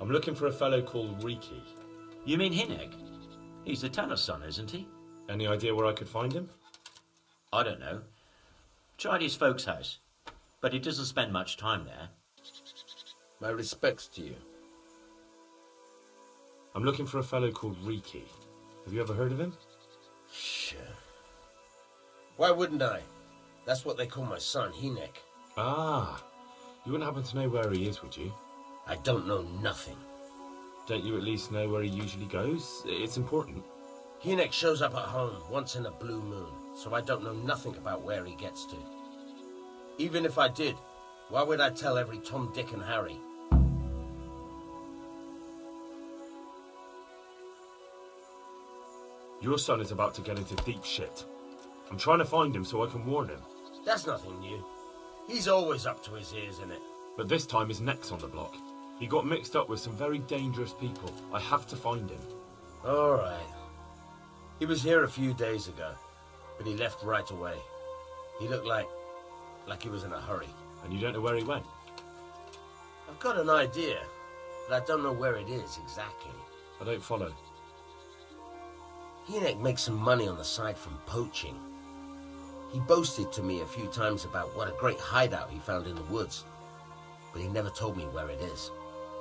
I'm looking for a fellow called Riki. You mean Hinek? He's the tanner's son, isn't he? Any idea where I could find him? I don't know. Tried his folks' house, but he doesn't spend much time there. My respects to you. I'm looking for a fellow called Riki. Have you ever heard of him? Sure. Why wouldn't I? That's what they call my son, Hinek. Ah, you wouldn't happen to know where he is, would you? I don't know nothing. Don't you at least know where he usually goes? It's important. Hinek shows up at home once in a blue moon, so I don't know nothing about where he gets to. Even if I did, why would I tell every Tom, Dick and Harry? Your son is about to get into deep shit. I'm trying to find him so I can warn him. That's nothing new. He's always up to his ears in it. But this time his neck's on the block. He got mixed up with some very dangerous people. I have to find him. All right. He was here a few days ago, but he left right away. He looked like he was in a hurry. And you don't know where he went? I've got an idea, but I don't know where it is exactly. I don't follow. Hinek makes some money on the side from poaching. He boasted to me a few times about what a great hideout he found in the woods, but he never told me where it is.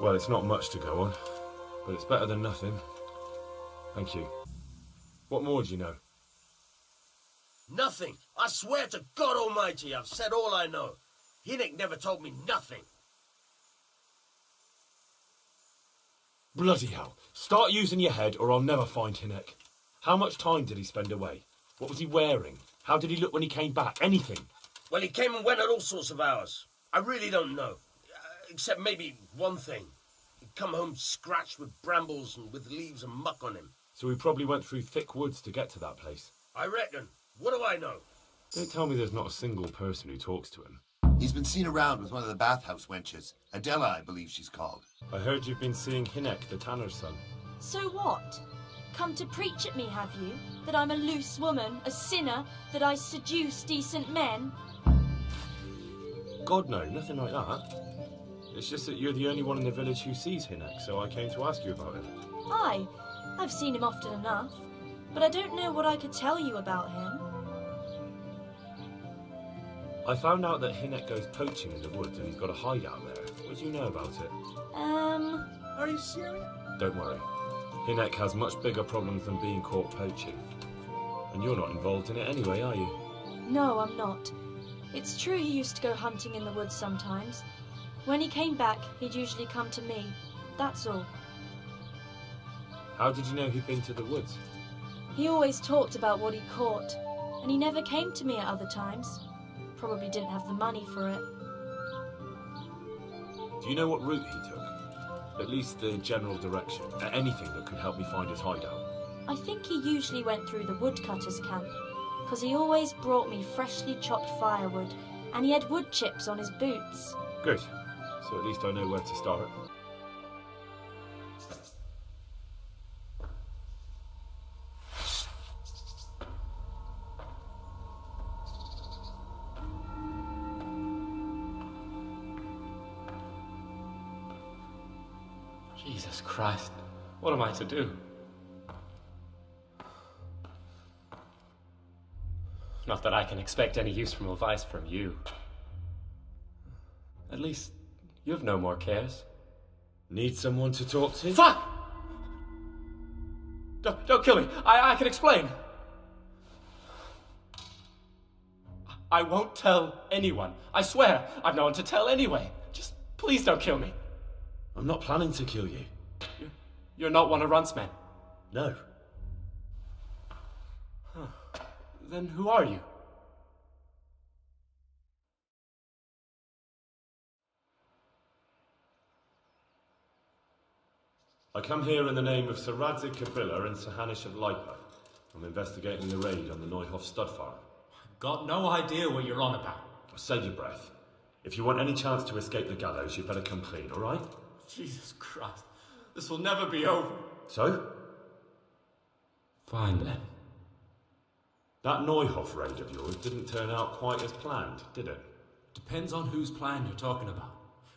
Well, it's not much to go on, but it's better than nothing. Thank you. What more do you know? Nothing. I swear to God Almighty, I've said all I know. Hinek never told me nothing. Bloody hell. Start using your head or I'll never find Hinek. How much time did he spend away? What was he wearing? How did he look when he came back? Anything? Well, he came and went at all sorts of hours. I really don't know. Except maybe one thing. He'd come home scratched with brambles and with leaves and muck on him. So he probably went through thick woods to get to that place. I reckon. What do I know? Don't tell me there's not a single person who talks to him. He's been seen around with one of the bathhouse wenches. Adela, I believe she's called. I heard you've been seeing Hinek, the tanner's son. So what? Come to preach at me, have you? That I'm a loose woman, a sinner, that I seduce decent men? God, no, nothing like that. It's just that you're the only one in the village who sees Hinek, so I came to ask you about him. Aye, I've seen him often enough, but I don't know what I could tell you about him. I found out that Hinek goes poaching in the woods and he's got a hideout there. What do you know about it? Are you serious? Don't worry. Hinek has much bigger problems than being caught poaching. And you're not involved in it anyway, are you? No, I'm not. It's true he used to go hunting in the woods sometimes. When he came back, he'd usually come to me. That's all. How did you know he'd been to the woods? He always talked about what he caught, and he never came to me at other times. Probably didn't have the money for it. Do you know what route he took? At least the general direction. Anything that could help me find his hideout. I think he usually went through the woodcutter's camp, because he always brought me freshly chopped firewood, and he had wood chips on his boots. Good. So at least I know where to start. Jesus Christ, what am I to do? Not that I can expect any useful advice from you. At least, you've no more cares. Need someone to talk to? Fuck! Don't kill me. I can explain. I won't tell anyone. I swear, I've no one to tell anyway. Just please don't kill me. I'm not planning to kill you. You're not one of Runt's men? No. Huh. Then who are you? I come here in the name of Sir Radzig Kabila and Sir Hanish of Lipa. I'm investigating the raid on the Neuhoff stud farm. Got no idea what you're on about. Save your breath. If you want any chance to escape the gallows, you better come clean, all right? Jesus Christ. This will never be over. So? Fine then. That Neuhoff raid of yours didn't turn out quite as planned, did it? Depends on whose plan you're talking about.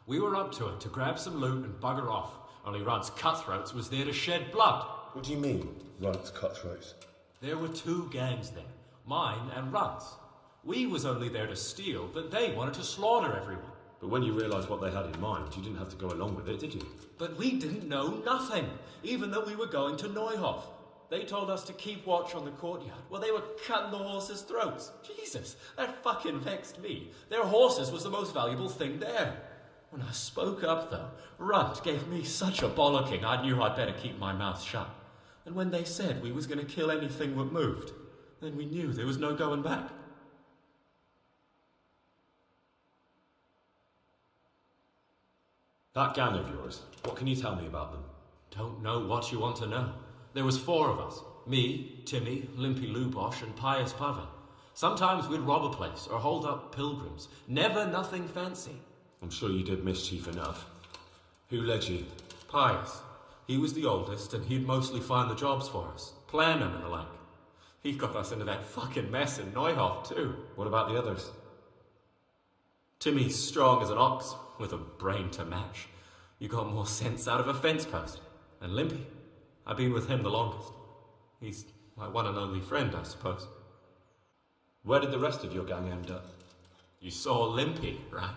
We were up to it to grab some loot and bugger off. Only Runt's cutthroats was there to shed blood. What do you mean, Runt's cutthroats? There were two gangs there, mine and Runt's. We was only there to steal, but they wanted to slaughter everyone. But when you realised what they had in mind, you didn't have to go along with it, did you? But we didn't know nothing, even though we were going to Neuhof. They told us to keep watch on the courtyard while they were cutting the horses' throats. Jesus, that fucking vexed me. Their horses was the most valuable thing there. When I spoke up, though, Runt gave me such a bollocking I knew I'd better keep my mouth shut. And when they said we was going to kill anything that moved, then we knew there was no going back. That gang of yours, what can you tell me about them? Don't know what you want to know. There was 4 of us. Me, Timmy, Limpy Lubosh, and Pius Pavan. Sometimes we'd rob a place or hold up pilgrims. Never nothing fancy. I'm sure you did mischief enough. Who led you? Pius. He was the oldest, and he'd mostly find the jobs for us. Plan them and the like. He got us into that fucking mess in Neuhof, too. What about the others? Timmy's strong as an ox, with a brain to match. You got more sense out of a fence post. And Limpy, I've been with him the longest. He's my one and only friend, I suppose. Where did the rest of your gang end up? You saw Limpy, right?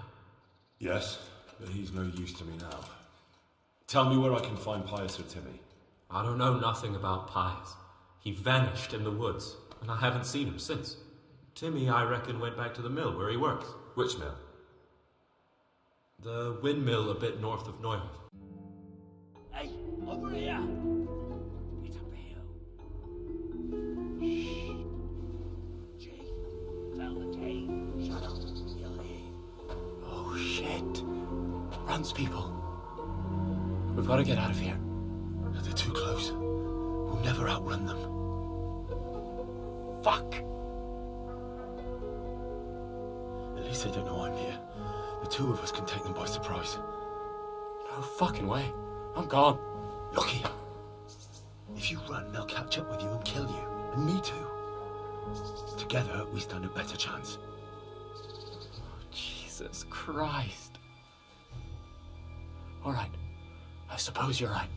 Yes, but he's no use to me now. Tell me where I can find Pius or Timmy. I don't know nothing about Pius. He vanished in the woods, and I haven't seen him since. Timmy, I reckon, went back to the mill where he works. Which mill? The windmill a bit north of Neuhof. Hey, over here! It's up here. Shh. Jake, tell the king. Shut up. He'll hear. Oh, shit. Runs, people. We've got to get out of here. They're too close. We'll never outrun them. Fuck! At least they don't know I'm here. The 2 of us can take them by surprise. No fucking way. I'm gone. Look here. If you run, they'll catch up with you and kill you. And me too. Together, we stand a better chance. Oh, Jesus Christ. All right. I suppose you're right.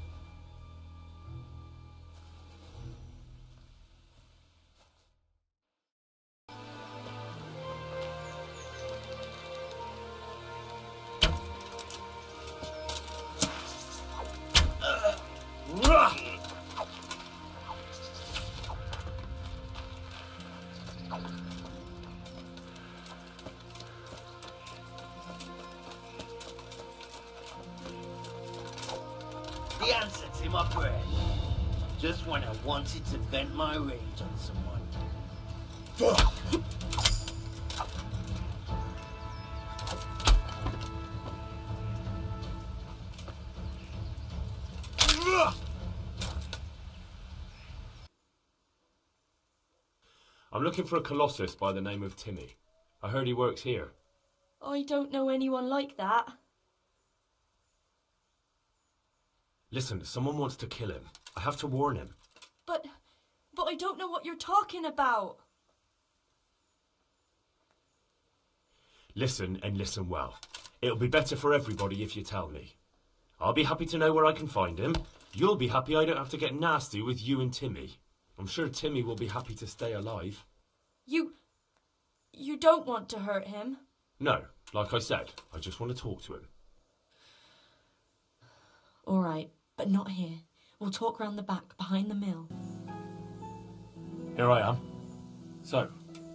The answer to my prayer. Just when I wanted to vent my rage on someone. I'm looking for a colossus by the name of Timmy. I heard he works here. I don't know anyone like that. Listen, someone wants to kill him. I have to warn him. But I don't know what you're talking about. Listen and listen well. It'll be better for everybody if you tell me. I'll be happy to know where I can find him. You'll be happy I don't have to get nasty with you and Timmy. I'm sure Timmy will be happy to stay alive. You don't want to hurt him? No, like I said, I just want to talk to him. All right, but not here. We'll talk round the back, behind the mill. Here I am. So,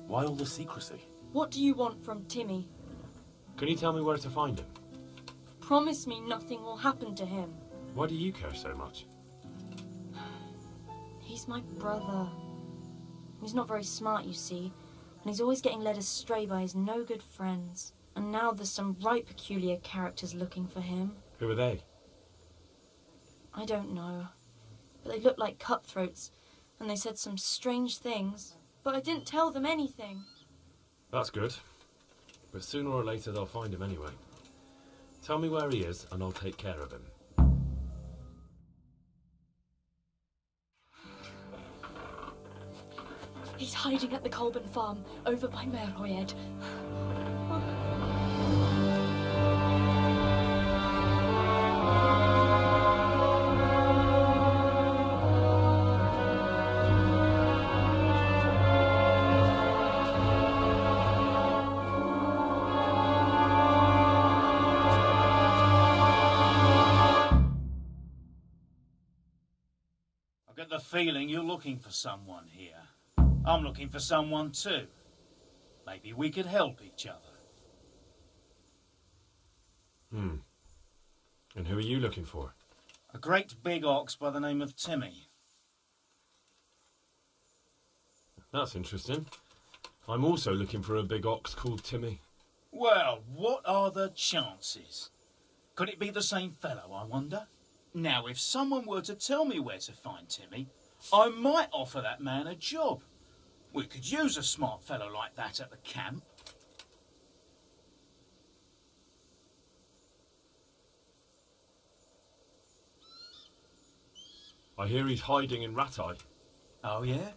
why all the secrecy? What do you want from Timmy? Can you tell me where to find him? Promise me nothing will happen to him. Why do you care so much? He's my brother. He's not very smart, you see, and he's always getting led astray by his no-good friends. And now there's some right peculiar characters looking for him. Who are they? I don't know, but they looked like cutthroats, and they said some strange things, but I didn't tell them anything. That's good. But sooner or later they'll find him anyway. Tell me where he is, and I'll take care of him. He's hiding at the Colburn farm, over by Merhoyed. get the feeling you're looking for someone here. I'm looking for someone too. Maybe we could help each other. And who are you looking for? A great big ox by the name of Timmy. That's interesting. I'm also looking for a big ox called Timmy. Well, what are the chances? Could it be the same fellow, I wonder? Now, if someone were to tell me where to find Timmy, I might offer that man a job. We could use a smart fellow like that at the camp. I hear he's hiding in Ratai. Oh, yeah?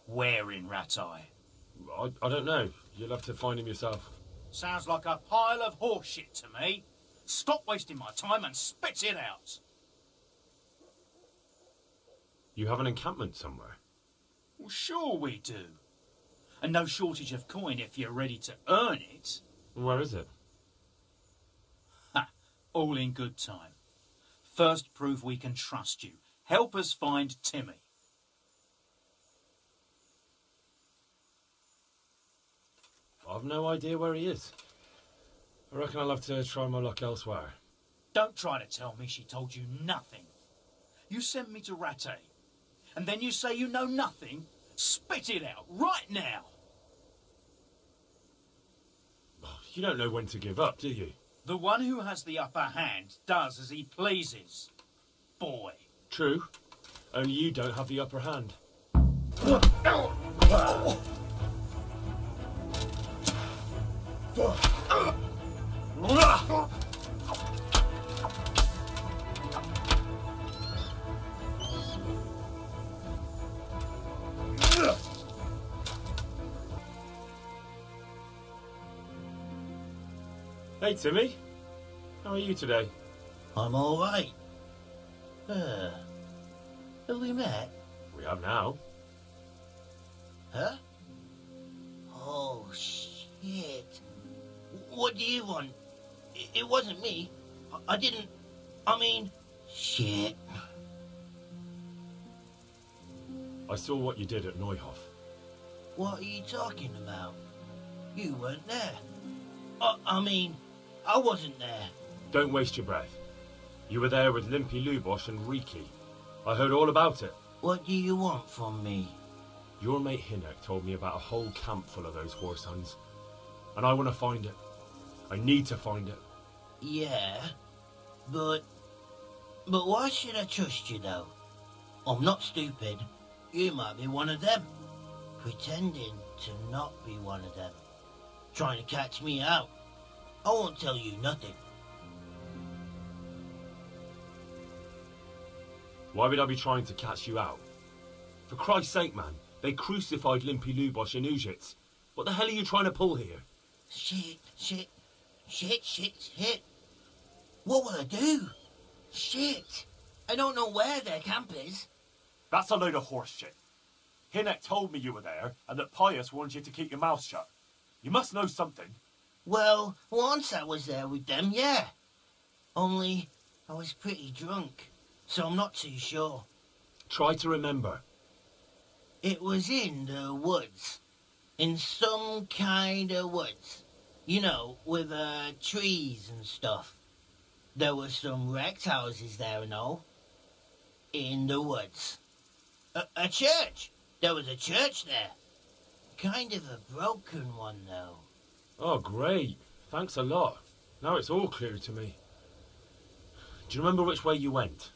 Where in Ratai? I don't know. You'll have to find him yourself. Sounds like a pile of horseshit to me. Stop wasting my time and spit it out. You have an encampment somewhere? Well, sure we do. And no shortage of coin if you're ready to earn it. Where is it? Ha! All in good time. First prove we can trust you. Help us find Timmy. I've no idea where he is. I reckon I'll have to try my luck elsewhere. Don't try to tell me she told you nothing. You sent me to Rattay, and then you say you know nothing? Spit it out, right now! You don't know when to give up, do you? The one who has the upper hand does as he pleases. Boy. True. Only you don't have the upper hand. Hey, Timmy. How are you today? I'm all right. Have we met? We have now. Huh? Oh, shit. What do you want? It wasn't me. I didn't... I mean... Shit. I saw what you did at Neuhof. What are you talking about? You weren't there. I mean, I wasn't there. Don't waste your breath. You were there with Limpy Lubosh and Riki. I heard all about it. What do you want from me? Your mate Hinek told me about a whole camp full of those horse hunds. And I want to find it. I need to find it. Yeah, but why should I trust you, though? I'm not stupid. You might be one of them. Pretending to not be one of them. Trying to catch me out. I won't tell you nothing. Why would I be trying to catch you out? For Christ's sake, man, they crucified Limpy Lubosh and Ujits. What the hell are you trying to pull here? Shit. What will I do? Shit. I don't know where their camp is. That's a load of horse shit. Hinek told me you were there, and that Pius warned you to keep your mouth shut. You must know something. Well, once I was there with them, yeah. Only, I was pretty drunk, so I'm not too sure. Try to remember. It was in the woods. In some kind of woods. You know, with trees and stuff. There were some wrecked houses there and all. In the woods. A church. There was a church there. Kind of a broken one, though. Oh, great. Thanks a lot. Now it's all clear to me. Do you remember which way you went?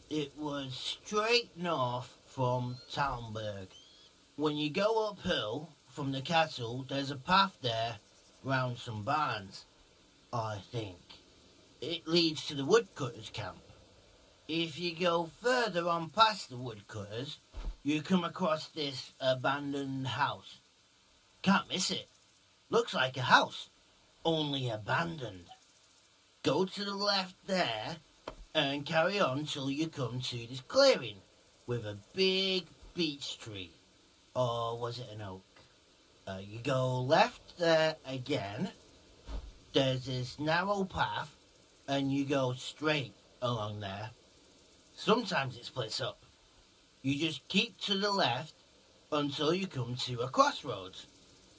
It was straight north from Talmberg. When you go uphill from the castle, there's a path there round some barns, I think. It leads to the woodcutters' camp. If you go further on past the woodcutters, you come across this abandoned house. Can't miss it. Looks like a house, only abandoned. Go to the left there and carry on till you come to this clearing with a big beech tree. Or was it an oak? You go left there again. There's this narrow path and you go straight along there. Sometimes it splits up. You just keep to the left until you come to a crossroads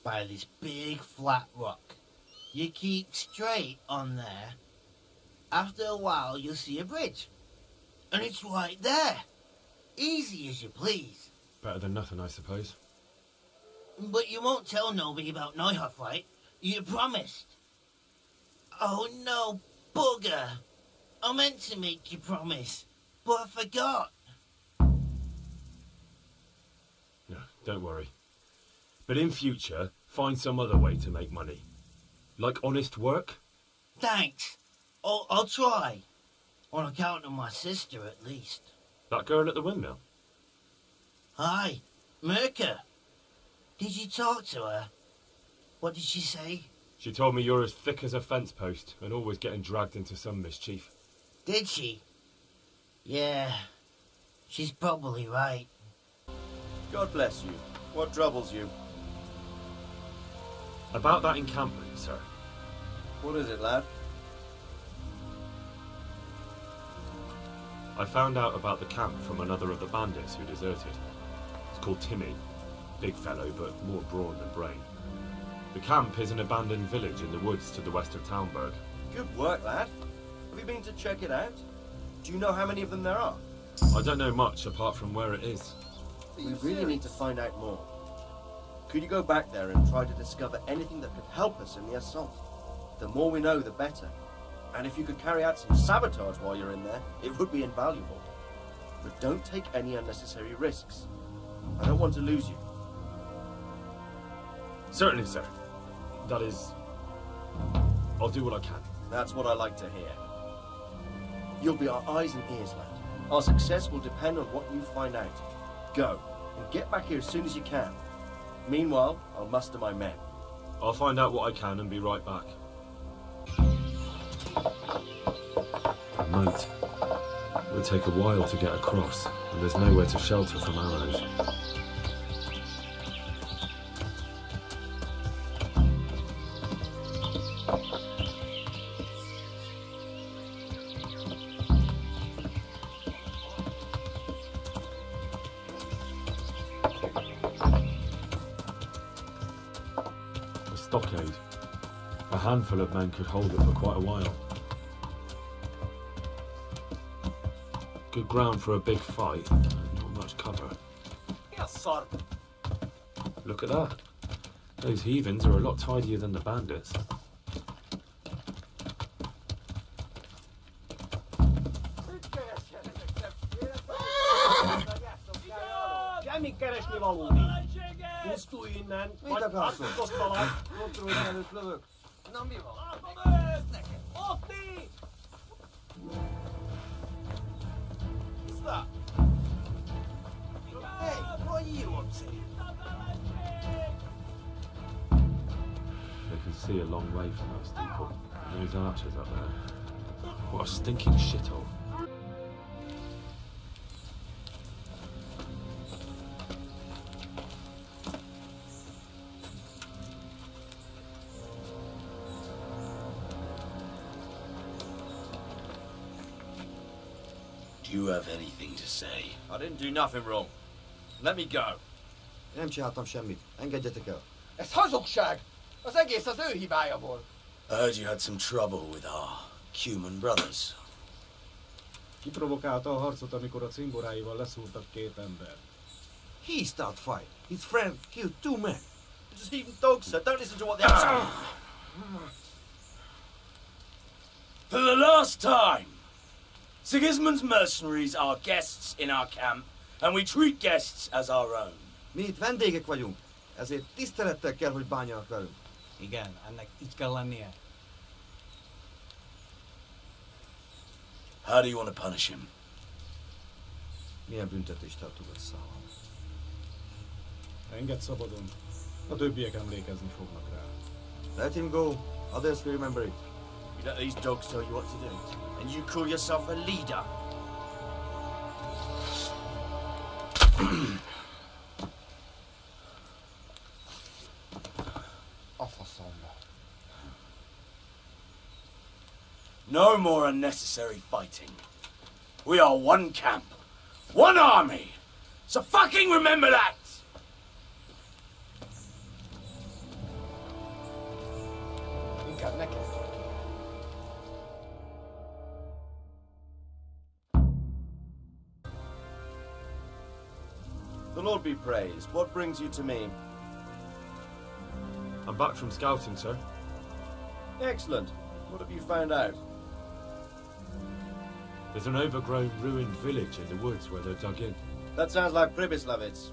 by this big flat rock. You keep straight on there. After a while, you'll see a bridge. And it's right there. Easy as you please. Better than nothing, I suppose. But you won't tell nobody about Neuhof, right? You promised. Oh no, bugger. I meant to make you promise, but I forgot. No, don't worry. But in future, find some other way to make money. Like honest work? Thanks. I'll try. On account of my sister, at least. That girl at the windmill? Hi, Mirka. Did you talk to her? What did she say? She told me you're as thick as a fence post and always getting dragged into some mischief. Did she? Yeah, she's probably right. God bless you. What troubles you? About that encampment, sir. What is it, lad? I found out about the camp from another of the bandits who deserted. It's called Timmy. Big fellow, but more brawn than brain. The camp is an abandoned village in the woods to the west of Talmberg. Good work, lad. Have you been to check it out? Do you know how many of them there are? I don't know much apart from where it is. We really need to find out more. Could you go back there and try to discover anything that could help us in the assault? The more we know, the better. And if you could carry out some sabotage while you're in there, it would be invaluable. But don't take any unnecessary risks. I don't want to lose you. Certainly, sir. That is... I'll do what I can. That's what I like to hear. You'll be our eyes and ears, lad. Our success will depend on what you find out. Go, and get back here as soon as you can. Meanwhile, I'll muster my men. I'll find out what I can and be right back. A moat. It would take a while to get across, and there's nowhere to shelter from arrows. A stockade. A handful of men could hold it for quite a while. Good ground for a big fight, not much cover. Look at that. Those heathens are a lot tidier than the bandits. Semmi keresni valódi. Pusztulj innen, vagy átfutott valami. Kontrollj előtt lövök. Na mi van? Otti! Stop! Hey, what are you up to? They can see a long way from that steeple. And those archers up there. What a stinking shithole. Do you have anything to say? I didn't do nothing wrong. Let me go. Nem csináltam semmit. Engedjetek el. Ez hazugság! Az egész az ő hibája volt. I heard you had some trouble with our human brothers. Kiprovokálta a harcot, amikor a cimboráival leszúrtak két ember. He started fight. His friend killed 2 men. Just even dogs, sir. Don't listen to what the others say. For the last time, Sigismund's mercenaries are guests in our camp, and we treat guests as our own. Mi itt vendégek vagyunk, ezért tisztelettel kell, hogy bánjanak velünk. Igen, ennek így kell lennie. How do you want to punish him? Milyen büntetést tartogat számon? Engedd szabadon. A többiek emlékezni fognak rá. Let him go. Others will remember it. You let these dogs tell you what to do, and you call yourself a leader. No more unnecessary fighting. We are one camp, one army, So fucking remember that! The Lord be praised. What brings you to me? I'm back from scouting, sir. Excellent. What have you found out? There's an overgrown, ruined village in the woods where they're dug in. That sounds like Pribyslavitz.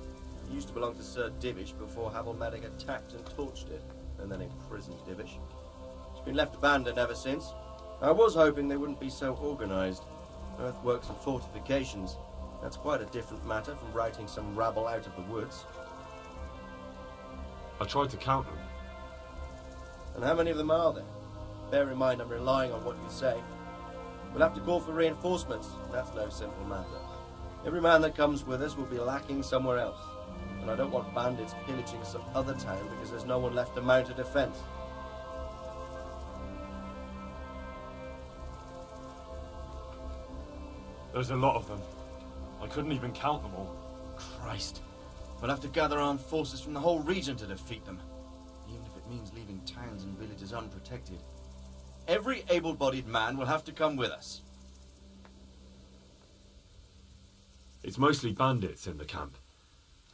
It used to belong to Sir Divish before Havelmedic attacked and torched it, and then imprisoned Divish. It's been left abandoned ever since. I was hoping they wouldn't be so organised. Earthworks and fortifications. That's quite a different matter from routing some rabble out of the woods. I tried to count them. And how many of them are there? Bear in mind I'm relying on what you say. We'll have to call for reinforcements. That's no simple matter. Every man that comes with us will be lacking somewhere else. And I don't want bandits pillaging some other town because there's no one left to mount a defence. There's a lot of them. I couldn't even count them all. Christ. We'll have to gather armed forces from the whole region to defeat them. Even if it means leaving towns and villages unprotected. Every able-bodied man will have to come with us. It's mostly bandits in the camp.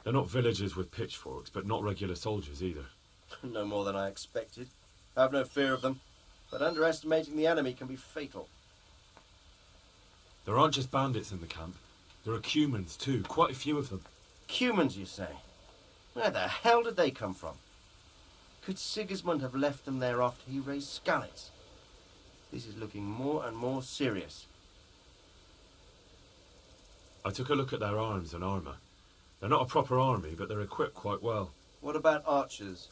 They're not villagers with pitchforks, but not regular soldiers either. No more than I expected. I have no fear of them, but underestimating the enemy can be fatal. There aren't just bandits in the camp. There are Cumans too, quite a few of them. Cumans, you say? Where the hell did they come from? Could Sigismund have left them there after he raised Skalitz? This is looking more and more serious. I took a look at their arms and armour. They're not a proper army, but they're equipped quite well. What about archers?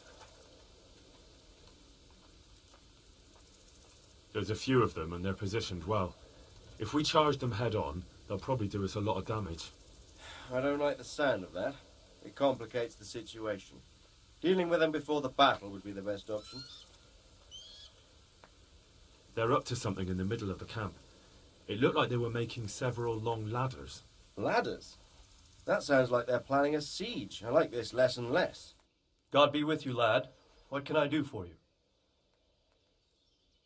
There's a few of them, and they're positioned well. If we charge them head on, they'll probably do us a lot of damage. I don't like the sound of that. It complicates the situation. Dealing with them before the battle would be the best option. They're up to something in the middle of the camp. It looked like they were making several long ladders. Ladders? That sounds like they're planning a siege. I like this less and less. God be with you, lad. What can I do for you?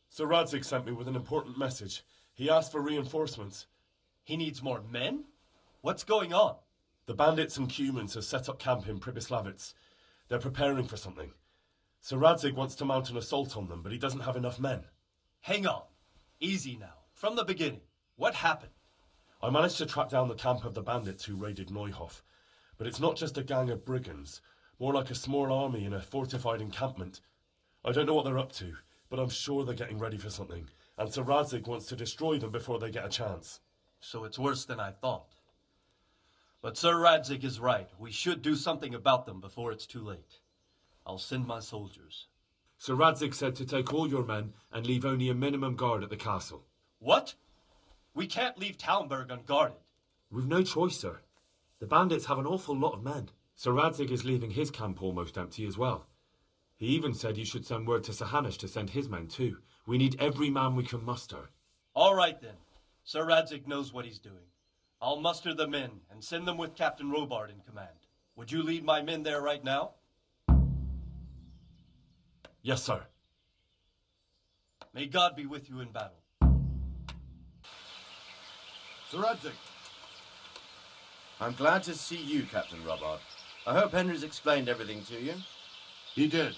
Sir Radzig sent me with an important message. He asked for reinforcements. He needs more men? What's going on? The bandits and Cumans have set up camp in Pribyslavitz. They're preparing for something. Sir Radzig wants to mount an assault on them, but he doesn't have enough men. Hang on. Easy now. From the beginning. What happened? I managed to track down the camp of the bandits who raided Neuhof. But it's not just a gang of brigands. More like a small army in a fortified encampment. I don't know what they're up to, but I'm sure they're getting ready for something. And Sir Radzig wants to destroy them before they get a chance. So it's worse than I thought. But Sir Radzig is right. We should do something about them before it's too late. I'll send my soldiers. Sir Radzig said to take all your men and leave only a minimum guard at the castle. What? We can't leave Talmberg unguarded. We've no choice, sir. The bandits have an awful lot of men. Sir Radzig is leaving his camp almost empty as well. He even said you should send word to Sir Hanush to send his men too. We need every man we can muster. All right then. Sir Radzig knows what he's doing. I'll muster the men and send them with Captain Robard in command. Would you lead my men there right now? Yes, sir. May God be with you in battle. Sir Radzig. I'm glad to see you, Captain Robard. I hope Henry's explained everything to you. He did,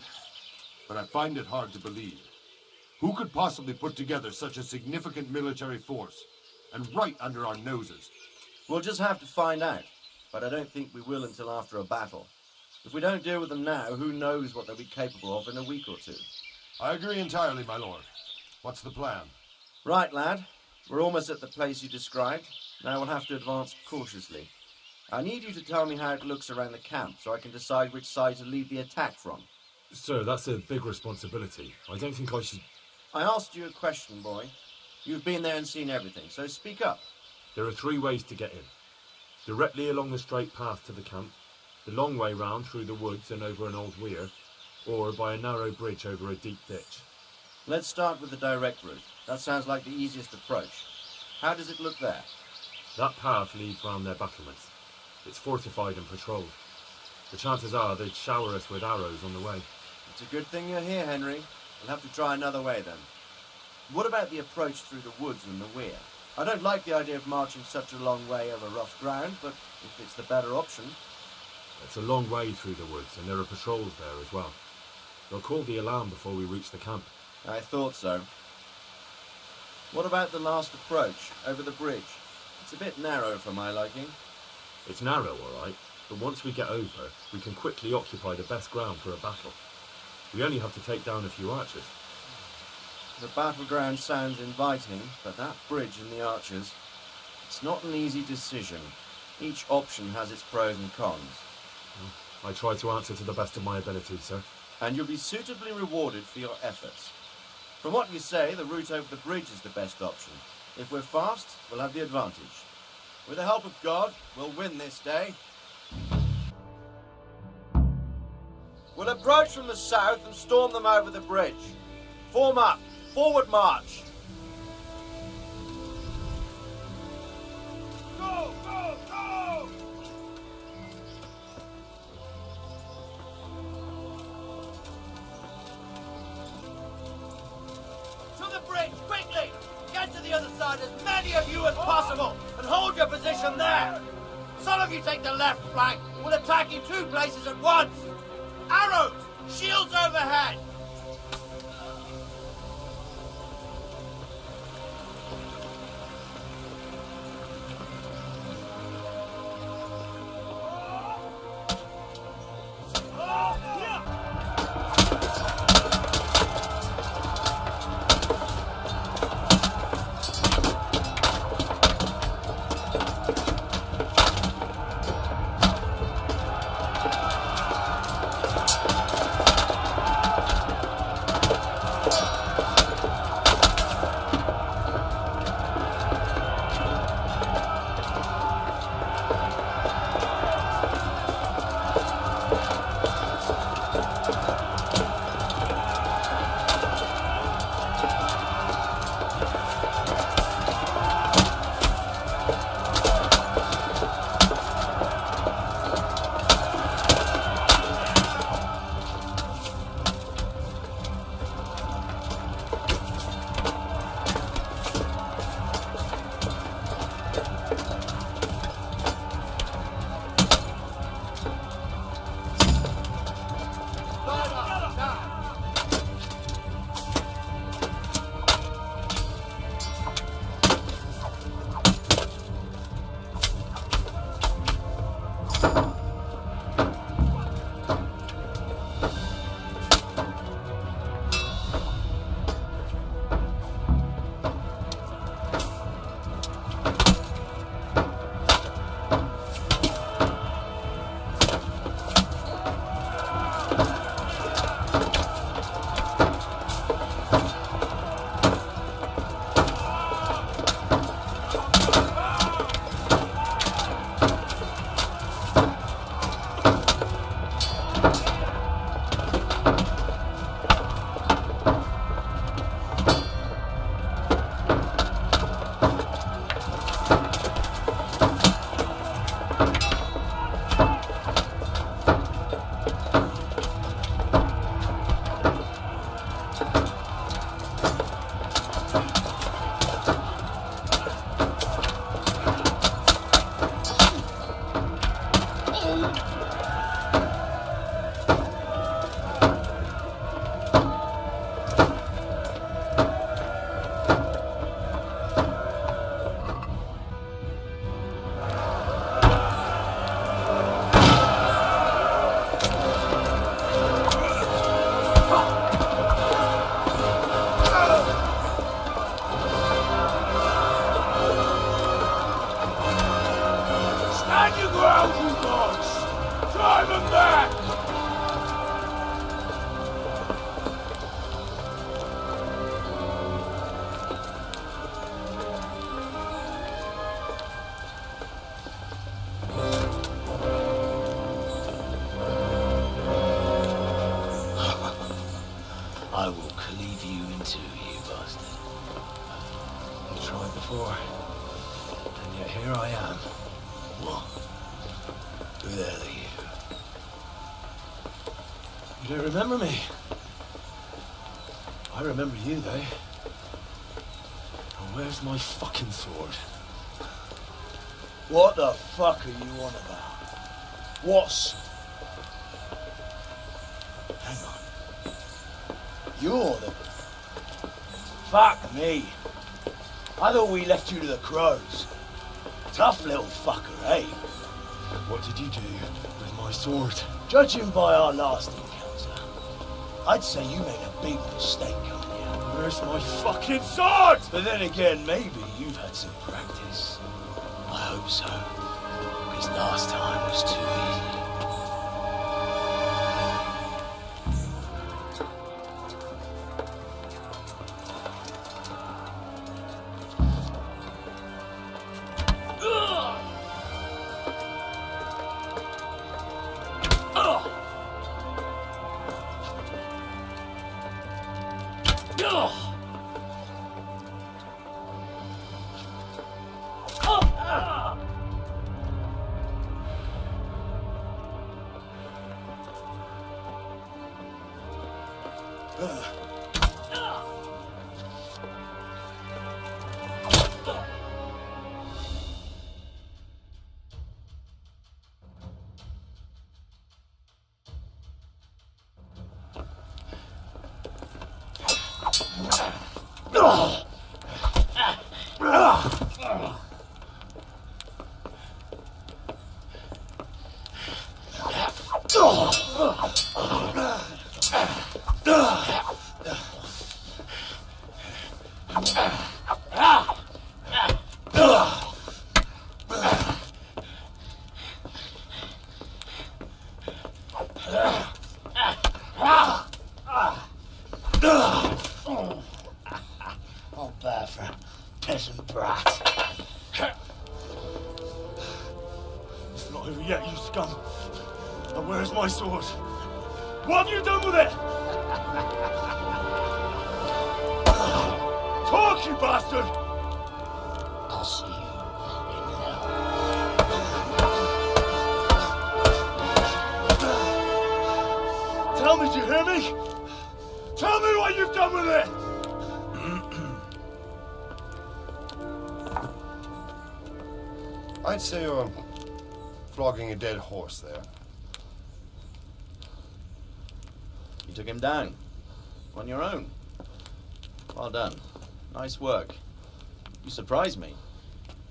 but I find it hard to believe. Who could possibly put together such a significant military force, and right under our noses? We'll just have to find out, but I don't think we will until after a battle. If we don't deal with them now, who knows what they'll be capable of in a week or two. I agree entirely, my lord. What's the plan? Right, lad. We're almost at the place you described. Now we'll have to advance cautiously. I need you to tell me how it looks around the camp so I can decide which side to lead the attack from. Sir, that's a big responsibility. I don't think I should... I asked you a question, boy. You've been there and seen everything, so speak up. There are 3 ways to get in. Directly along the straight path to the camp, the long way round through the woods and over an old weir, or by a narrow bridge over a deep ditch. Let's start with the direct route. That sounds like the easiest approach. How does it look there? That path leads round their battlements. It's fortified and patrolled. The chances are they'd shower us with arrows on the way. It's a good thing you're here, Henry. We'll have to try another way then. What about the approach through the woods and the weir? I don't like the idea of marching such a long way over rough ground, but if it's the better option... It's a long way through the woods, and there are patrols there as well. They'll call the alarm before we reach the camp. I thought so. What about the last approach, over the bridge? It's a bit narrow for my liking. It's narrow, all right, but once we get over, we can quickly occupy the best ground for a battle. We only have to take down a few archers. The battleground sounds inviting, but that bridge and the archers, it's not an easy decision. Each option has its pros and cons. I try to answer to the best of my ability, sir. And you'll be suitably rewarded for your efforts. From what you say, the route over the bridge is the best option. If we're fast, we'll have the advantage. With the help of God, we'll win this day. We'll approach from the south and storm them over the bridge. Form up. Forward march. Go, go, go! To the bridge, quickly! Get to the other side, as many of you as possible, and hold your position there! Some of you take the left flank. We'll attack in 2 places at once! Arrows! Shields overhead! before. And yet here I am. What? Really? You don't remember me? I remember you, though. Now, where's my fucking sword? What the fuck are you on about? What's... Hang on. You're the... Fuck me. I thought we left you to the crows. Tough little fucker, eh? What did you do with my sword? Judging by our last encounter, I'd say you made a big mistake on you. Where's my fucking sword? But then again, maybe you've had some practice. I hope so. Because last time was too easy. Oh, bad for a peasant brat. It's not over yet, you scum. And where's my sword? What have you done with it? Talk, you bastard! I'll see you in hell. Tell me, do you hear me? Tell me what you've done with it! I'd say you're flogging a dead horse there. You took him down. On your own. Well done. Nice work. You surprised me.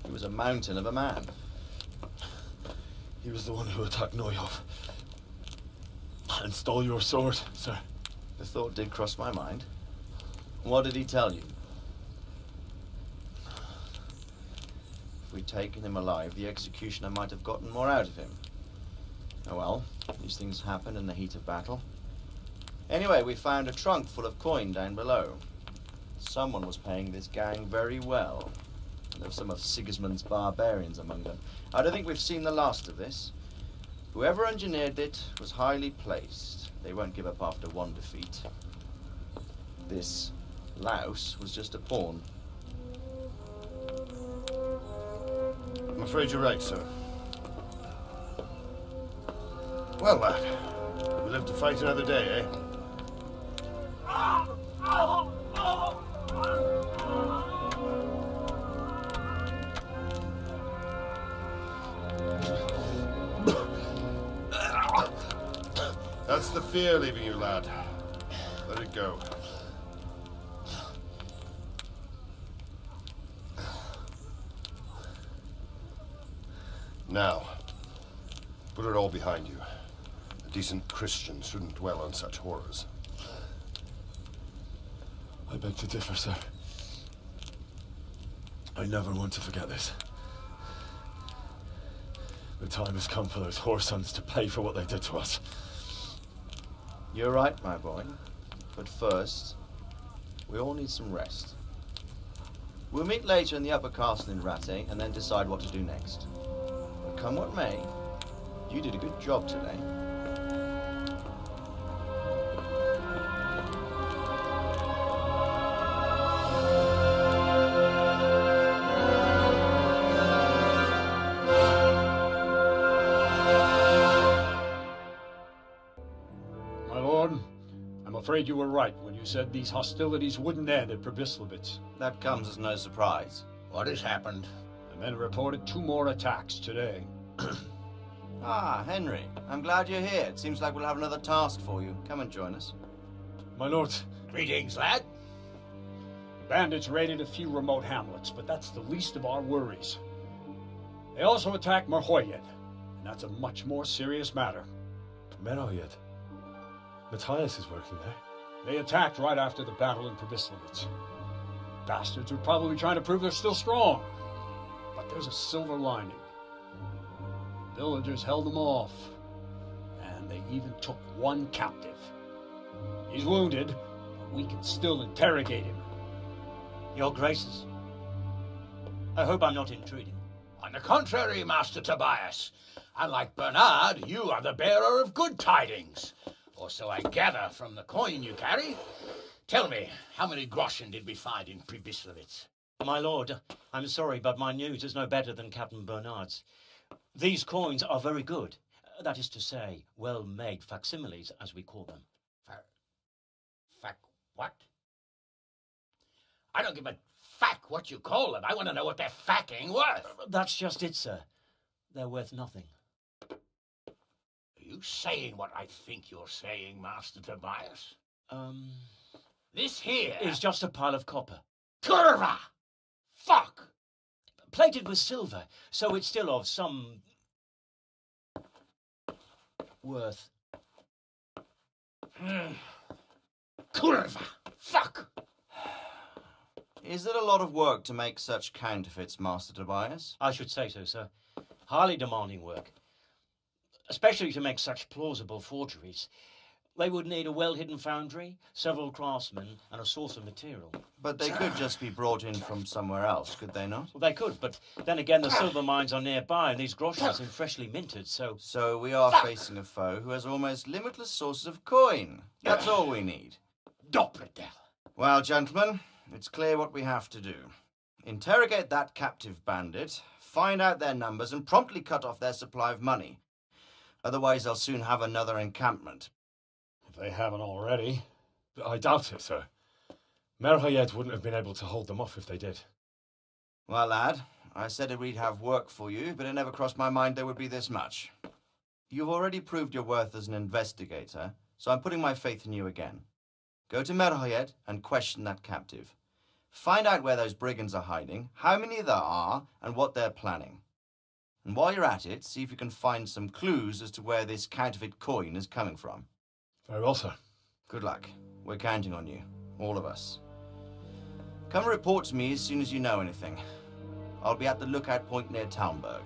He was a mountain of a man. He was the one who attacked Neuhoff. And stole your sword, sir. The thought did cross my mind. What did he tell you? If we'd taken him alive, the executioner might have gotten more out of him. Oh well, these things happen in the heat of battle. Anyway, we found a trunk full of coin down below. Someone was paying this gang very well. There were some of Sigismund's barbarians among them. I don't think we've seen the last of this. Whoever engineered it was highly placed. They won't give up after one defeat. This louse was just a pawn. I'm afraid you're right, sir. Well, lad, we live to fight another day, eh? That's the fear leaving you, lad. Let it go. Now, put it all behind you. A decent Christian shouldn't dwell on such horrors. I beg to differ, sir. I never want to forget this. The time has come for those whoresons to pay for what they did to us. You're right, my boy. But first, we all need some rest. We'll meet later in the upper castle in Rate and then decide what to do next. But come what may, you did a good job today. afraid you were right when you said these hostilities wouldn't end at Probislavitz. That comes as no surprise. What has happened? The men reported 2 more attacks today. Ah, Henry. I'm glad you're here. It seems like we'll have another task for you. Come and join us. My lord. Greetings, lad. Bandits raided a few remote hamlets, but that's the least of our worries. They also attacked Merhoyed, and that's a much more serious matter. Merhoyed? Matthias is working there. They attacked right after the battle in Probislavitz. Bastards were probably trying to prove they're still strong. But there's a silver lining. Villagers held them off, and they even took 1 captive. He's wounded, but we can still interrogate him. Your Graces, I hope I'm not intruding. On the contrary, Master Tobias. Unlike Bernard, you are the bearer of good tidings. Or so I gather from the coin you carry. Tell me, how many groschen did we find in Probislavitz? My lord, I'm sorry, but my news is no better than Captain Bernard's. These coins are very good. That is to say, well-made facsimiles, as we call them. What? I don't give a fuck what you call them. I want to know what they're fucking worth. That's just it, sir. They're worth nothing. Are you saying what I think you're saying, Master Tobias? This here is just a pile of copper. Kurva! Fuck! Plated with silver, so it's still of some worth. Kurva! Fuck! Is it a lot of work to make such counterfeits, Master Tobias? I should say so, sir. Highly demanding work. Especially to make such plausible forgeries. They would need a well-hidden foundry, several craftsmen, and a source of material. But they could just be brought in from somewhere else, could they not? Well, they could, but then again, the silver mines are nearby, and these groschen seem freshly minted, so... So we are facing a foe who has almost limitless sources of coin. That's all we need. Doppelter. Well, gentlemen, it's clear what we have to do. Interrogate that captive bandit, find out their numbers, and promptly cut off their supply of money. Otherwise, they'll soon have another encampment. If they haven't already. I doubt it, sir. Merhoyed wouldn't have been able to hold them off if they did. Well, lad, I said that we'd have work for you, but it never crossed my mind there would be this much. You've already proved your worth as an investigator, so I'm putting my faith in you again. Go to Merhoyed and question that captive. Find out where those brigands are hiding, how many there are, and what they're planning. And while you're at it, see if you can find some clues as to where this counterfeit coin is coming from. Very well, sir. Good luck. We're counting on you. All of us. Come report to me as soon as you know anything. I'll be at the lookout point near Talmberg.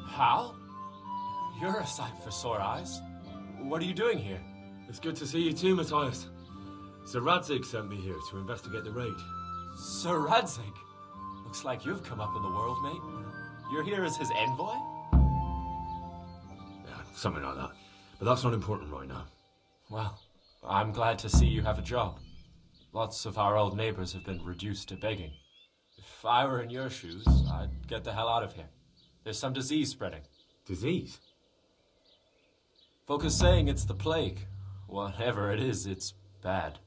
Hal? You're a sight for sore eyes. What are you doing here? It's good to see you too, Matthias. Sir Radzig sent me here to investigate the raid. Sir Radzig? Looks like you've come up in the world, mate. You're here as his envoy? Yeah, something like that. But that's not important right now. Well, I'm glad to see you have a job. Lots of our old neighbors have been reduced to begging. If I were in your shoes, I'd get the hell out of here. There's some disease spreading. Disease? Folk are saying it's the plague. Whatever it is, it's bad.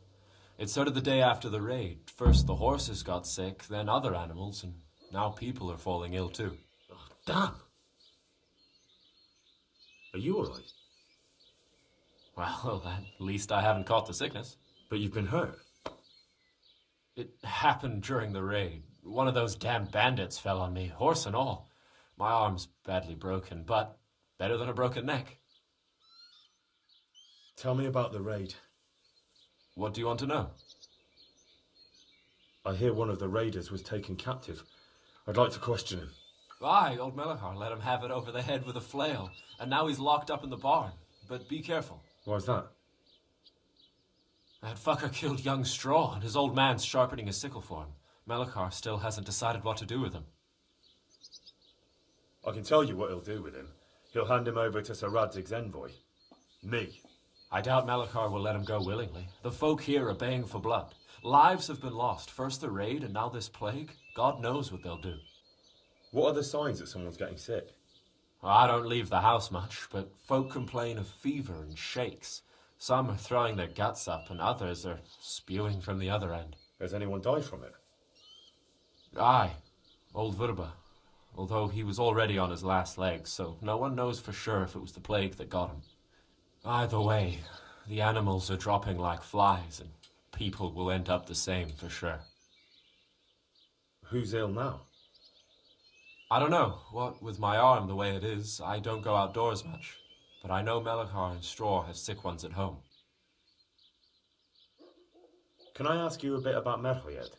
It started the day after the raid. First the horses got sick, then other animals, and now people are falling ill too. Oh, damn! Are you alright? Well, at least I haven't caught the sickness. But you've been hurt? It happened during the raid. One of those damn bandits fell on me, horse and all. My arm's badly broken, but better than a broken neck. Tell me about the raid. What do you want to know? I hear one of the raiders was taken captive. I'd like to question him. Aye, old Melachar let him have it over the head with a flail, and now he's locked up in the barn. But be careful. Why's that? That fucker killed young Straw, and his old man's sharpening a sickle for him. Melachar still hasn't decided what to do with him. I can tell you what he'll do with him. He'll hand him over to Sir Radzig's envoy. Me. I doubt Melachar will let him go willingly. The folk here are baying for blood. Lives have been lost. First the raid, and now this plague. God knows what they'll do. What are the signs that someone's getting sick? I don't leave the house much, but folk complain of fever and shakes. Some are throwing their guts up, and others are spewing from the other end. Has anyone died from it? Aye, old Verba. Although he was already on his last legs, so no one knows for sure if it was the plague that got him. Either way, the animals are dropping like flies, and people will end up the same for sure. Who's ill now? I don't know. What with my arm the way it is, I don't go outdoors much. But I know Melachar and Straw has sick ones at home. Can I ask you a bit about Merhoyed?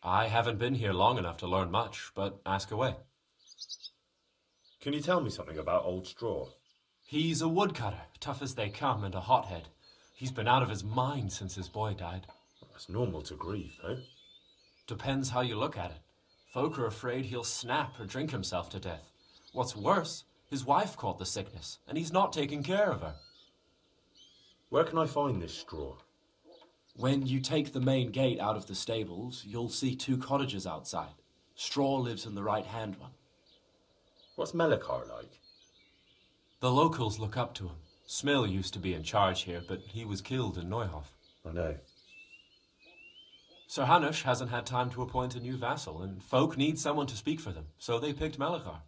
I haven't been here long enough to learn much, but ask away. Can you tell me something about Old Straw? He's a woodcutter, tough as they come, and a hothead. He's been out of his mind since his boy died. It's normal to grieve, though. Depends how you look at it. Folk are afraid he'll snap or drink himself to death. What's worse, his wife caught the sickness, and he's not taking care of her. Where can I find this Straw? When you take the main gate out of the stables, you'll see 2 cottages outside. Straw lives in the right-hand one. What's Melachar like? The locals look up to him. Smill used to be in charge here, but he was killed in Neuhof. I know. Sir Hanush hasn't had time to appoint a new vassal, and folk need someone to speak for them, so they picked Melachar.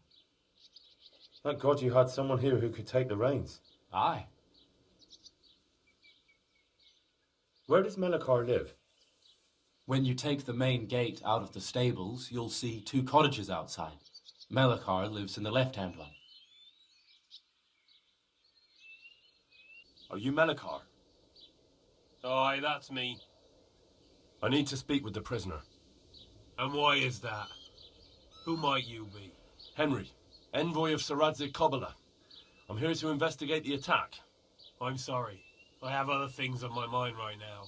Thank God you had someone here who could take the reins. Aye. Where does Melachar live? When you take the main gate out of the stables, you'll see 2 cottages outside. Melachar lives in the left-hand one. Are you Melachar? Aye, that's me. I need to speak with the prisoner. And why is that? Who might you be? Henry, envoy of Sir Radzig Kobyla. I'm here to investigate the attack. I'm sorry. I have other things on my mind right now.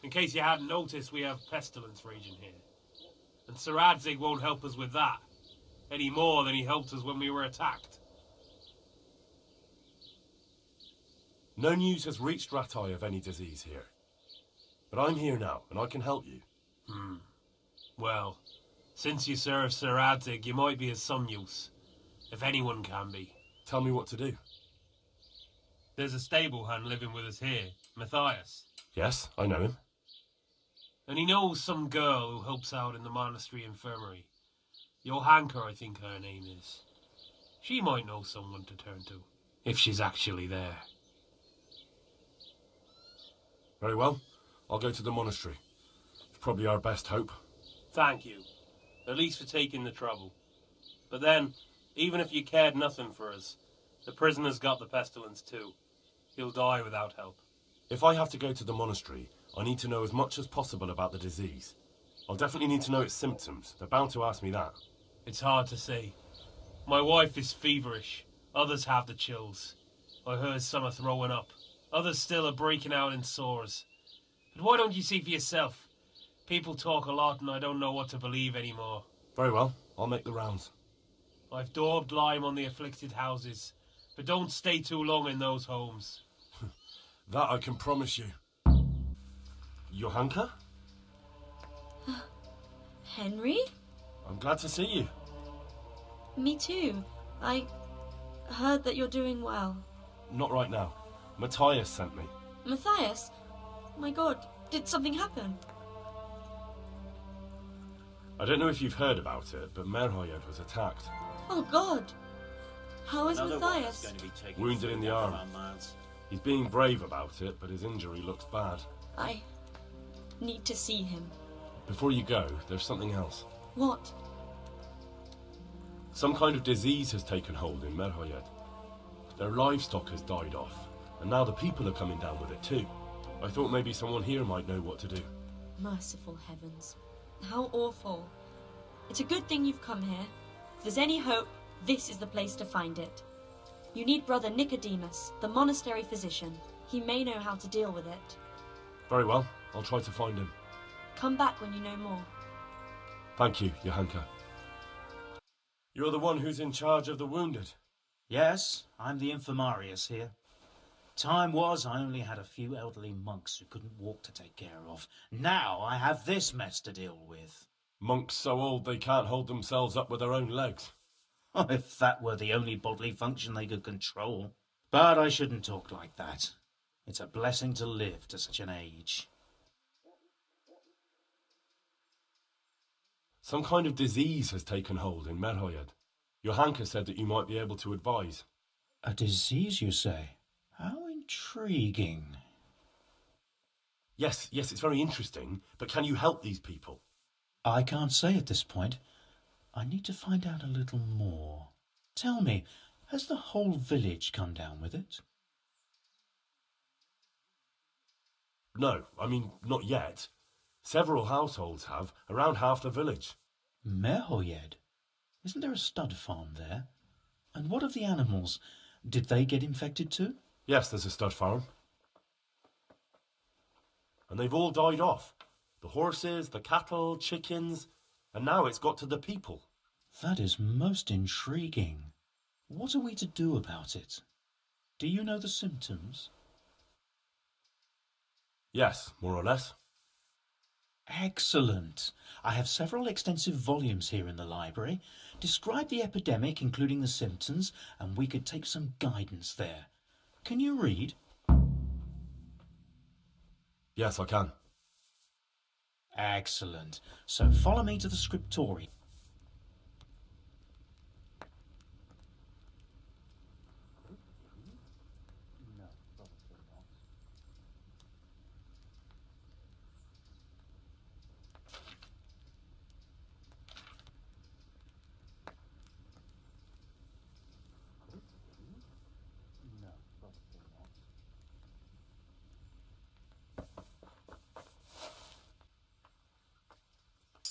In case you hadn't noticed, we have pestilence raging here. And Sir Radzig won't help us with that, any more than he helped us when we were attacked. No news has reached Ratai of any disease here. But I'm here now, and I can help you. Well, since you serve Sir Radzig, you might be of some use. If anyone can be. Tell me what to do. There's a stable hand living with us here, Matthias. Yes, I know him. And he knows some girl who helps out in the monastery infirmary. Johanka, I think her name is. She might know someone to turn to, if she's actually there. Very well. I'll go to the monastery. It's probably our best hope. Thank you. At least for taking the trouble. But then, even if you cared nothing for us, the prisoner's got the pestilence too. He'll die without help. If I have to go to the monastery, I need to know as much as possible about the disease. I'll definitely need to know its symptoms. They're bound to ask me that. It's hard to say. My wife is feverish. Others have the chills. I heard some are throwing up. Others still are breaking out in sores. But why don't you see for yourself? People talk a lot and I don't know what to believe anymore. Very well. I'll make the rounds. I've daubed lime on the afflicted houses, but don't stay too long in those homes. That I can promise you. Johanka? Henry? I'm glad to see you. Me too. I heard that you're doing well. Not right now. Matthias sent me. Matthias? My God, did something happen? I don't know if you've heard about it, but Merhoyed was attacked. Oh God! How is Matthias? Wounded in the arm. He's being brave about it, but his injury looks bad. I need to see him. Before you go, there's something else. What? Some kind of disease has taken hold in Merhoyed. Their livestock has died off, and now the people are coming down with it too. I thought maybe someone here might know what to do. Merciful heavens. How awful. It's a good thing you've come here. If there's any hope, this is the place to find it. You need Brother Nicodemus, the monastery physician. He may know how to deal with it. Very well. I'll try to find him. Come back when you know more. Thank you, Johanka. You're the one who's in charge of the wounded. Yes, I'm the infirmarius here. Time was I only had a few elderly monks who couldn't walk to take care of. Now I have this mess to deal with. Monks so old they can't hold themselves up with their own legs. If that were the only bodily function they could control. But I shouldn't talk like that. It's a blessing to live to such an age. Some kind of disease has taken hold in Merhoyed. Johanka said that you might be able to advise. A disease, you say? How intriguing. Yes, it's very interesting, but can you help these people? I can't say at this point. I need to find out a little more. Tell me, has the whole village come down with it? No, I mean, not yet. Several households have, around half the village. Merhoyed? Isn't there a stud farm there? And what of the animals? Did they get infected too? Yes, there's a stud farm. And they've all died off. The horses, the cattle, chickens, and now it's got to the people. That is most intriguing. What are we to do about it? Do you know the symptoms? Yes, more or less. Excellent. I have several extensive volumes here in the library. Describe the epidemic, including the symptoms, and we could take some guidance there. Can you read? Yes, I can. Excellent. So follow me to the scriptorium.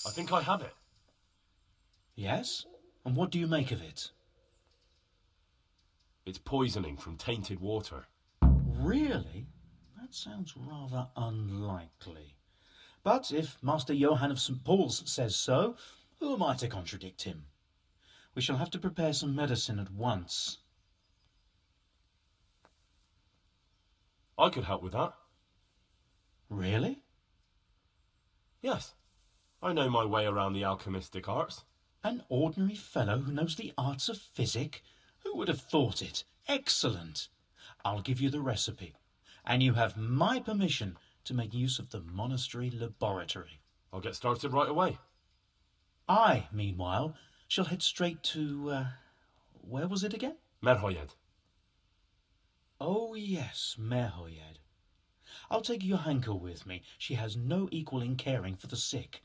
I think I have it. Yes? And what do you make of it? It's poisoning from tainted water. Really? That sounds rather unlikely. But if Master Johann of St. Paul's says so, who am I to contradict him? We shall have to prepare some medicine at once. I could help with that. Really? Yes. I know my way around the alchemistic arts. An ordinary fellow who knows the arts of physic? Who would have thought it? Excellent. I'll give you the recipe, and you have my permission to make use of the monastery laboratory. I'll get started right away. I, meanwhile, shall head straight to, where was it again? Merhoyed. Oh, yes, Merhoyed. I'll take Johanka with me. She has no equal in caring for the sick.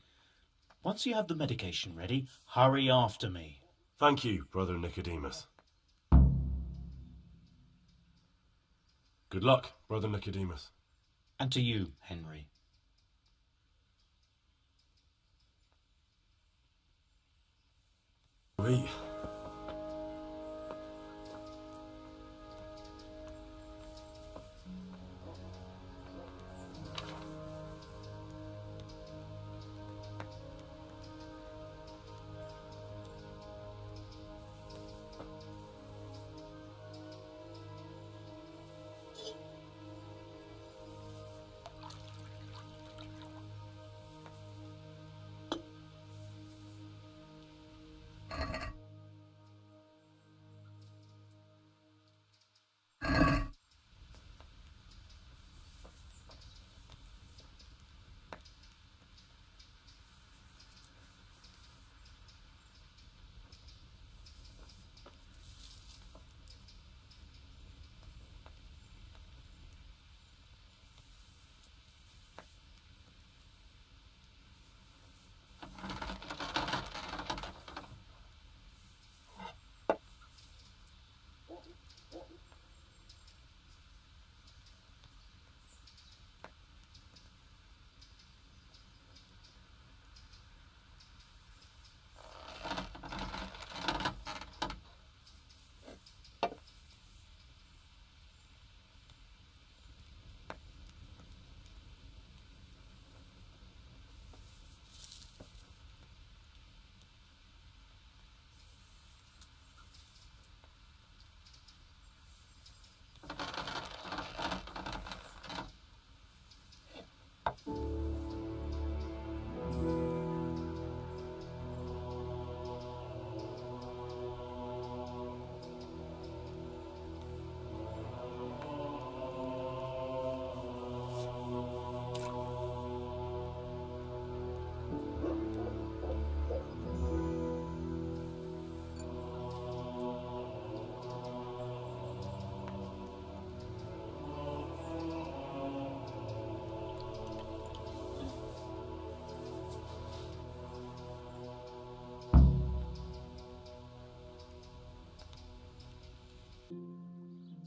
Once you have the medication ready, hurry after me. Thank you, Brother Nicodemus. Good luck, Brother Nicodemus. And to you, Henry. Oui.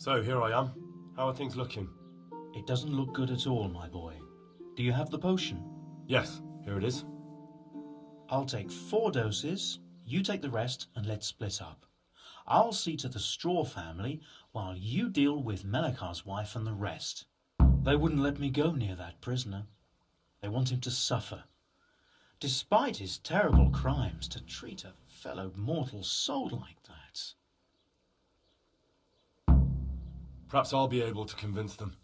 So, here I am. How are things looking? It doesn't look good at all, my boy. Do you have the potion? Yes, here it is. I'll take 4 doses, you take the rest, and let's split up. I'll see to the Straw family, while you deal with Melikar's wife and the rest. They wouldn't let me go near that prisoner. They want him to suffer. Despite his terrible crimes, to treat a fellow mortal soul like that. Perhaps I'll be able to convince them.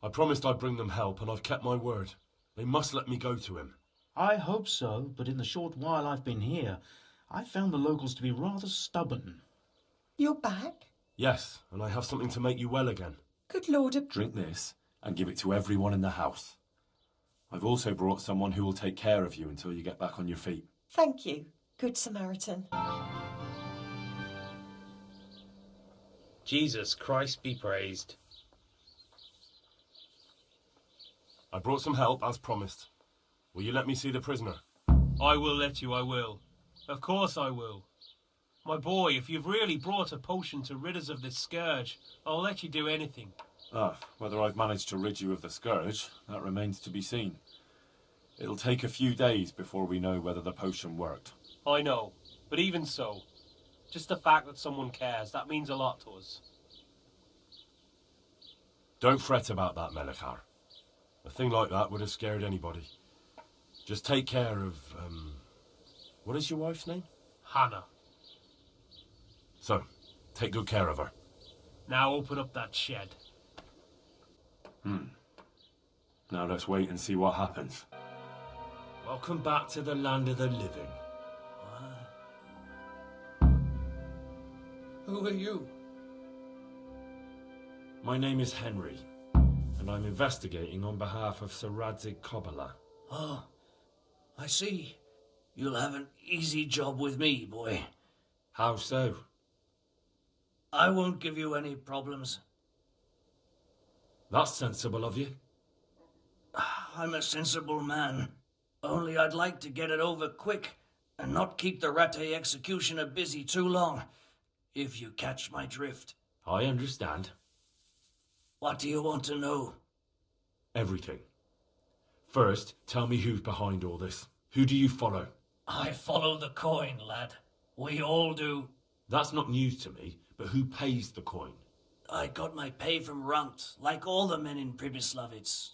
I promised I'd bring them help, and I've kept my word. They must let me go to him. I hope so, but in the short while I've been here, I've found the locals to be rather stubborn. You're back? Yes, and I have something to make you well again. Good Lord. Drink this and give it to everyone in the house. I've also brought someone who will take care of you until you get back on your feet. Thank you, Good Samaritan. Jesus Christ be praised. I brought some help, as promised. Will you let me see the prisoner? I will let you, I will. Of course I will. My boy, if you've really brought a potion to rid us of this scourge, I'll let you do anything. Whether I've managed to rid you of the scourge, that remains to be seen. It'll take a few days before we know whether the potion worked. I know, but even so, just the fact that someone cares, that means a lot to us. Don't fret about that, Melikar. A thing like that would have scared anybody. Just take care of, what is your wife's name? Hannah. So, take good care of her. Now open up that shed. Now let's wait and see what happens. Welcome back to the land of the living. Who are you? My name is Henry, and I'm investigating on behalf of Sir Radzig Kobyla. Oh, I see. You'll have an easy job with me, boy. How so? I won't give you any problems. That's sensible of you. I'm a sensible man. Only I'd like to get it over quick and not keep the Rattay executioner busy too long, if you catch my drift. I understand. What do you want to know? Everything. First, tell me who's behind all this. Who do you follow? I follow the coin, lad. We all do. That's not news to me, but who pays the coin? I got my pay from Runt, like all the men in Pribyslavitz.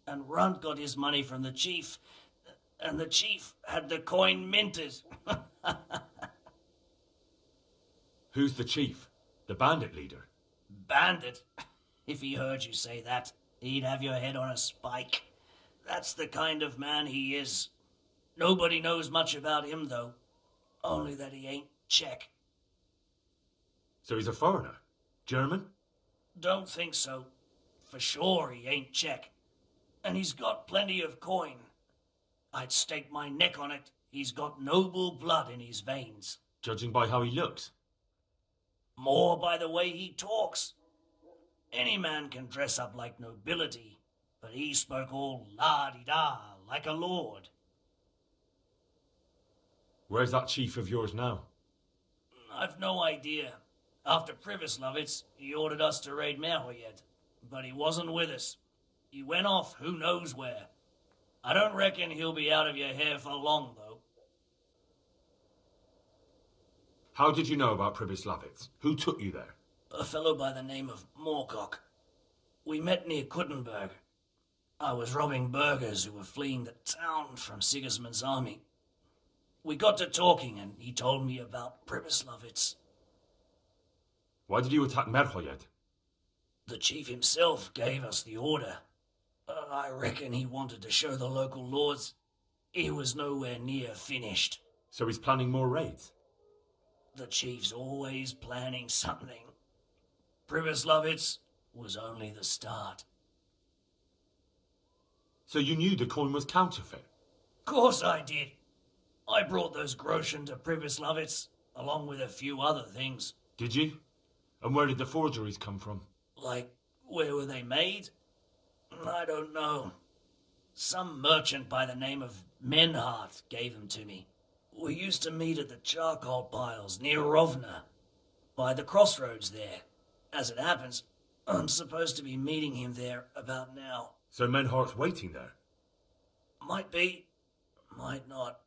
And Runt got his money from the chief, and the chief had the coin minted. Who's the chief? The bandit leader? Bandit? If he heard you say that, he'd have your head on a spike. That's the kind of man he is. Nobody knows much about him, though. Only that he ain't Czech. So he's a foreigner? German? Don't think so. For sure he ain't Czech. And he's got plenty of coin. I'd stake my neck on it. He's got noble blood in his veins. Judging by how he looks? More by the way he talks. Any man can dress up like nobility, but he spoke all la-di-da, like a lord. Where's that chief of yours now? I've no idea. After Pribyslavitz, he ordered us to raid Merhoyed, but he wasn't with us. He went off who knows where. I don't reckon he'll be out of your hair for long, though. How did you know about Pribyslavitz? Who took you there? A fellow by the name of Moorcock. We met near Kuttenberg. I was robbing burghers who were fleeing the town from Sigismund's army. We got to talking and he told me about Pribyslavitz. Why did you attack Merhoyed? The chief himself gave us the order. I reckon he wanted to show the local lords he was nowhere near finished. So he's planning more raids? The chief's always planning something. Pribyslavitz was only the start. So you knew the coin was counterfeit? Course I did. I brought those groschen to Pribyslavitz, along with a few other things. Did you? And where did the forgeries come from? Like, where were they made? I don't know. Some merchant by the name of Menhart gave them to me. We used to meet at the charcoal piles near Rovna, by the crossroads there. As it happens, I'm supposed to be meeting him there about now. So Menhart's waiting there? Might be, might not.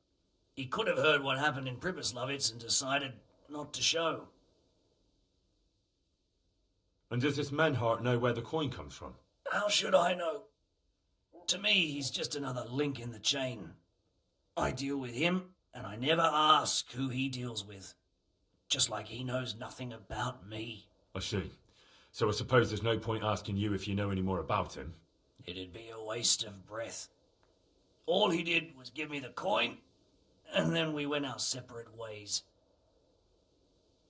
He could have heard what happened in Pripyatlovitz and decided not to show. And does this Menhart know where the coin comes from? How should I know? To me, he's just another link in the chain. I deal with him, and I never ask who he deals with. Just like he knows nothing about me. I see. So I suppose there's no point asking you if you know any more about him. It'd be a waste of breath. All he did was give me the coin, and then we went our separate ways.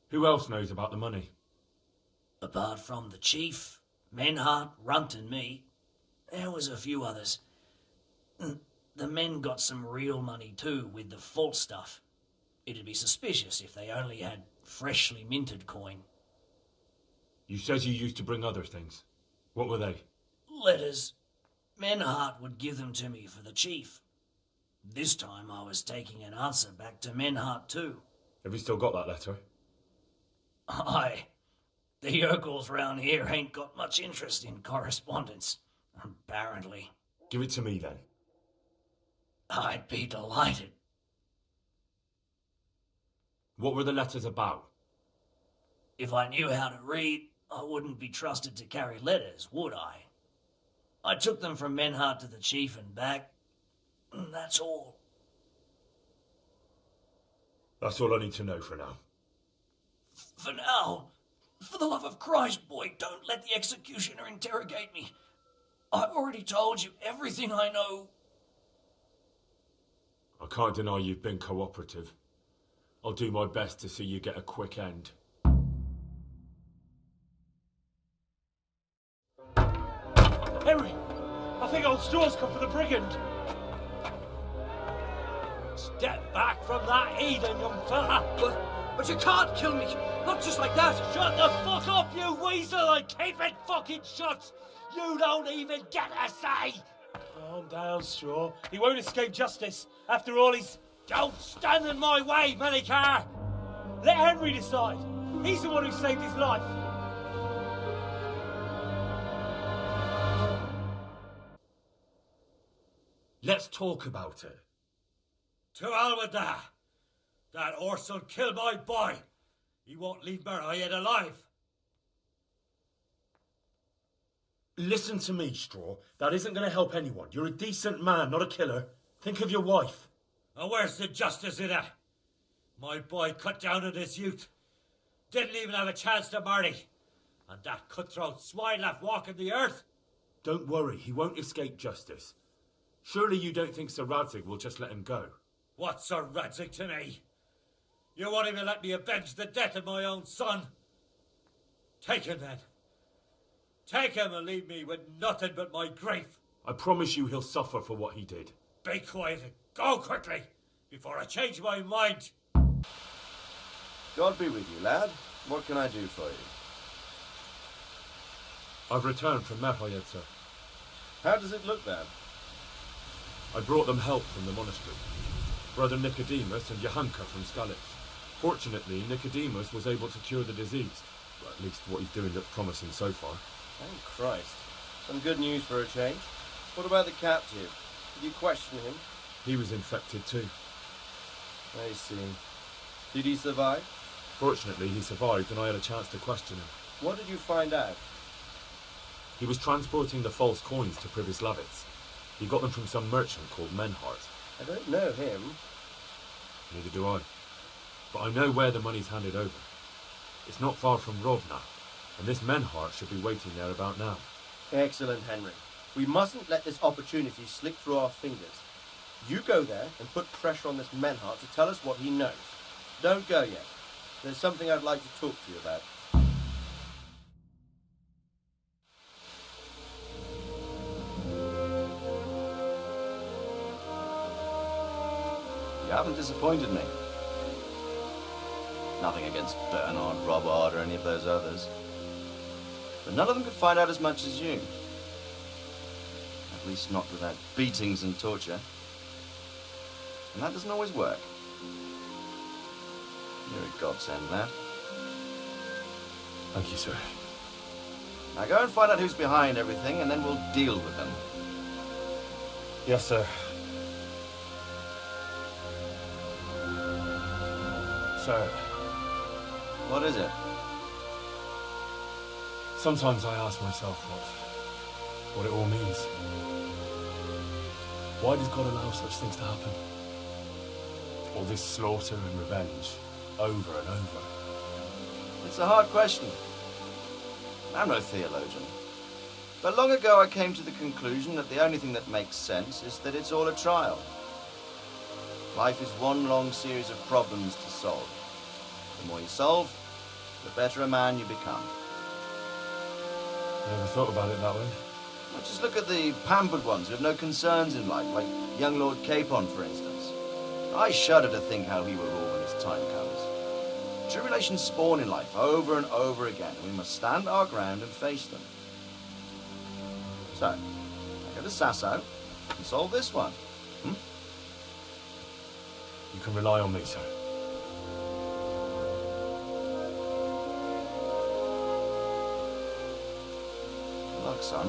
Who else knows about the money? Apart from the chief, Menhart, Runt and me, there was a few others. The men got some real money too with the false stuff. It'd be suspicious if they only had freshly minted coin. You said you used to bring other things. What were they? Letters. Menhart would give them to me for the chief. This time I was taking an answer back to Menhart too. Have you still got that letter? Aye. The yokels round here ain't got much interest in correspondence, apparently. Give it to me then. I'd be delighted. What were the letters about? If I knew how to read, I wouldn't be trusted to carry letters, would I? I took them from Menhart to the chief and back. That's all. That's all I need to know for now. For now, for the love of Christ, boy, don't let the executioner interrogate me. I've already told you everything I know. I can't deny you've been cooperative. I'll do my best to see you get a quick end. Henry! I think old Straw's come for the brigand! Step back from that heathen, young fella! But you can't kill me! Not just like that! Shut the fuck up, you weasel, and keep it fucking shut! You don't even get a say! Calm down, Straw. He won't escape justice. After all, he's... Don't stand in my way, Melikar! Let Henry decide. He's the one who saved his life. Let's talk about it. To hell with that! That horse will kill my boy! He won't leave Merhead alive! Listen to me, Straw. That isn't going to help anyone. You're a decent man, not a killer. Think of your wife. And where's the justice in that? My boy cut down on his youth. Didn't even have a chance to marry. And that cutthroat swine left walking the earth. Don't worry, he won't escape justice. Surely you don't think Sir Radzig will just let him go? What's Sir Radzig to me? You won't even let me avenge the death of my own son. Take him then. Take him and leave me with nothing but my grief. I promise you he'll suffer for what he did. Be quiet and go quickly before I change my mind. God be with you, lad. What can I do for you? I've returned from Merhead, sir. How does it look, then? I brought them help from the monastery. Brother Nicodemus and Johanka from Skalitz. Fortunately, Nicodemus was able to cure the disease. Well, at least what he's doing looks promising so far. Thank Christ. Some good news for a change. What about the captive? Did you question him? He was infected too. I see. Did he survive? Fortunately, he survived and I had a chance to question him. What did you find out? He was transporting the false coins to Pripyatlovitz. He got them from some merchant called Menhart. I don't know him. Neither do I. But I know where the money's handed over. It's not far from Rovna, and this Menhart should be waiting there about now. Excellent, Henry. We mustn't let this opportunity slip through our fingers. You go there and put pressure on this Menhart to tell us what he knows. Don't go yet. There's something I'd like to talk to you about. You haven't disappointed me. Nothing against Bernard, Robert, or any of those others. But none of them could find out as much as you. At least not without beatings and torture. And that doesn't always work. You're a godsend, lad. Thank you, sir. Now go and find out who's behind everything, and then we'll deal with them. Yes, sir. Sir. What is it? Sometimes I ask myself what it all means. Why does God allow such things to happen? All this slaughter and revenge, over and over. It's a hard question. I'm no theologian. But long ago I came to the conclusion that the only thing that makes sense is that it's all a trial. Life is one long series of problems to solve. The more you solve, the better a man you become. Never thought about it that way. Well, just look at the pampered ones who have no concerns in life, like young Lord Capon, for instance. I shudder to think how he will rule when his time comes. Tribulations spawn in life over and over again, and we must stand our ground and face them. So, I go to Sasau and solve this one. You can rely on me, sir. Good luck, son.